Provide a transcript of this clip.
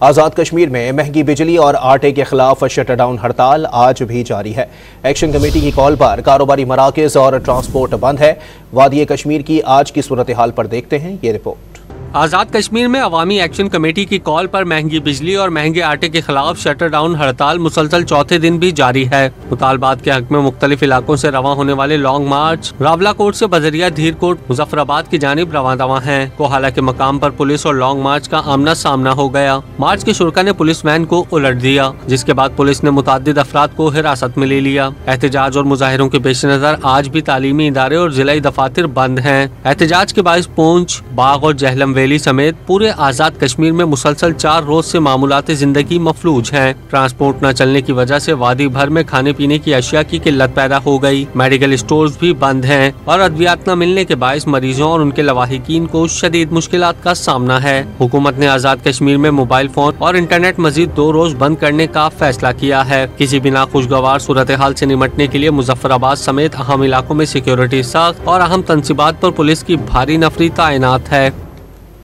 आज़ाद कश्मीर में महंगी बिजली और आटे के खिलाफ शटडाउन हड़ताल आज भी जारी है। एक्शन कमेटी की कॉल पर कारोबारी मराकज़ और ट्रांसपोर्ट बंद है। वादी कश्मीर की आज की सूरत हाल पर देखते हैं ये रिपोर्ट। आज़ाद कश्मीर में अवामी एक्शन कमेटी की कॉल पर महंगी बिजली और महंगे आटे के खिलाफ शटर डाउन हड़ताल मुसलसल चौथे दिन भी जारी है। मुतालबात के हक में मुख्तलिफ इलाकों से रवा होने वाले लॉन्ग मार्च रावलाकोट से बजरिया धीरकोट मुजफ्फराबाद की जानिब रवा दवा है। कोहाला के मकाम पर पुलिस और लॉन्ग मार्च का आमना सामना हो गया। मार्च के शुरा ने पुलिस वैन को उलट दिया, जिसके बाद पुलिस ने मुताद्दिद अफराद को हिरासत में ले लिया। एहतजाज और मुजाहिरों के पेश नजर आज भी तालीमी इदारे और जिला दफातर बंद हैं। एहतजाज के बाइस पूंछ, बाग और जहलम वैली समेत पूरे आज़ाद कश्मीर में मुसलसल 4 रोज से मामूलात जिंदगी मफलूज हैं। ट्रांसपोर्ट न चलने की वजह से वादी भर में खाने पीने की अशिया की किल्लत पैदा हो गई। मेडिकल स्टोर्स भी बंद हैं और अद्वियात न मिलने के बाइस मरीजों और उनके लवाहिकीन को शदीद मुश्किलात का सामना है। हुकूमत ने आज़ाद कश्मीर में मोबाइल फोन और इंटरनेट मजीद 2 रोज बंद करने का फैसला किया है। किसी भी नाखुशगवार सूरत हाल से निमटने के लिए मुजफ्फराबाद समेत अहम इलाकों में सिक्योरिटी सख्त और अहम तंसीबात पर पुलिस की भारी नफरी तैनात है।